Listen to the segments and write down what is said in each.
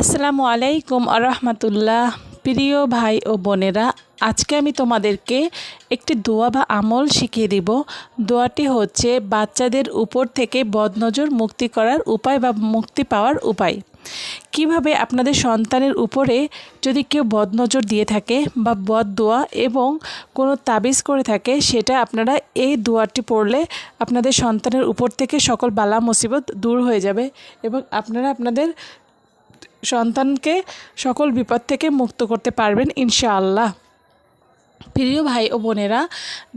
আসসালামু আলাইকুম আরহামাতুল্লাহ। প্রিয় ভাই ও বোনেরা, আজকে আমি তোমাদেরকে একটি দোয়া বা আমল শিখিয়ে দিব। দোয়াটি হচ্ছে বাচ্চাদের উপর থেকে বদনজর মুক্তি করার উপায় বা মুক্তি পাওয়ার উপায়। কিভাবে আপনাদের সন্তানের উপরে যদি কেউ বদনজর দিয়ে থাকে বা বদদোয়া এবং কোনো তাবিজ করে থাকে, সেটা আপনারা এই দোয়াটি পড়লে আপনাদের সন্তানের উপর থেকে সকল বালা মুসিবত দূর হয়ে যাবে এবং আপনারা আপনাদের সন্তানকে সকল বিপদ থেকে মুক্ত করতে পারবেন ইনশাআল্লাহ। প্রিয় ভাই ও বোনেরা,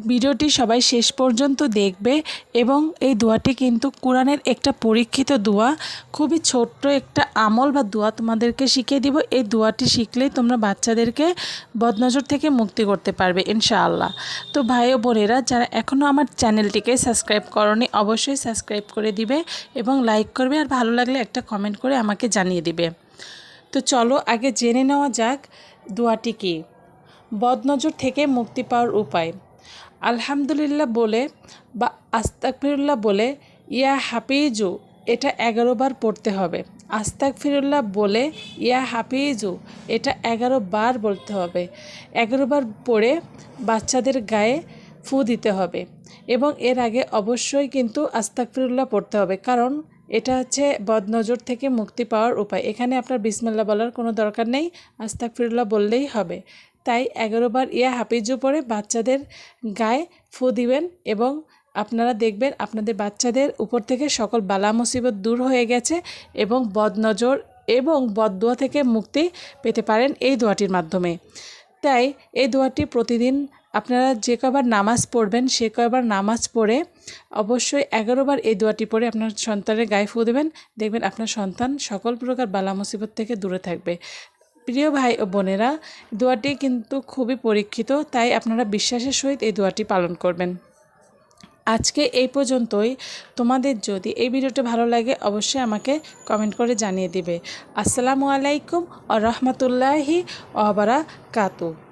ভিডিওটি সবাই শেষ পর্যন্ত দেখবে এবং এই দোয়াটি কিন্তু কোরআনের একটা পরীক্ষিত দোয়া। খুবই ছোট্ট একটা আমল বা দোয়া তোমাদেরকে শিখিয়ে দিব। এই দোয়াটি শিখলেই তোমরা বাচ্চাদেরকে বদনজর থেকে মুক্তি করতে পারবে ইনশাআল্লাহ। তো ভাই ও বোনেরা, যারা এখনও আমার চ্যানেলটিকে সাবস্ক্রাইব করনি, অবশ্যই সাবস্ক্রাইব করে দিবে এবং লাইক করবে, আর ভালো লাগলে একটা কমেন্ট করে আমাকে জানিয়ে দিবে। তো চলো আগে জেনে নেওয়া যাক দোয়াটি কী। বদনজর থেকে মুক্তি পাওয়ার উপায়। আলহামদুলিল্লাহ বলে বা আস্তাগফিরুল্লাহ বলে ইয়া হাফিজু, এটা 11 বার পড়তে হবে। আস্তাগফিরুল্লাহ বলে ইয়া হাফিজু, এটা 11 বার বলতে হবে। 11 বার পড়ে বাচ্চাদের গায়ে ফু দিতে হবে এবং এর আগে অবশ্যই কিন্তু আস্তাগফিরুল্লাহ পড়তে হবে, কারণ এটা হচ্ছে বদনজর থেকে মুক্তি পাওয়ার উপায়। এখানে আপনার বিসমিল্লাহ বলার কোনো দরকার নেই, আস্তাগফিরুল্লাহ বললেই হবে। তাই 11 বার ইয়া হাফিজু পড়ে বাচ্চাদের গায়ে ফু দিবেন এবং আপনারা দেখবেন আপনাদের বাচ্চাদের উপর থেকে সকল বালা মুসিবত দূর হয়ে গেছে এবং বদনজর এবং বদদোয়া থেকে মুক্তি পেতে পারেন এই দোয়াটির মাধ্যমে। তাই এই দোয়াটি প্রতিদিন আপনারা যে কয়বার নামাজ পড়বেন সে কয়বার নামাজ পড়ে অবশ্যই 11 বার এই দোয়াটি পড়ে আপনার সন্তানের গায়ে ফু দেবেন। দেখবেন আপনার সন্তান সকল প্রকার বালা মুসিবত থেকে দূরে থাকবে। প্রিয় ভাই ও বোনেরা, দোয়াটি কিন্তু খুবই পরীক্ষিত, তাই আপনারা বিশ্বাসের সহিত এই দোয়াটি পালন করবেন। আজকে এই পর্যন্তই। তোমাদের যদি এই ভিডিওটা ভালো লাগে অবশ্যই আমাকে কমেন্ট করে জানিয়ে দিবে। আসসালামু আলাইকুম ওয়া রাহমাতুল্লাহি ওয়া বারাকাতুহু।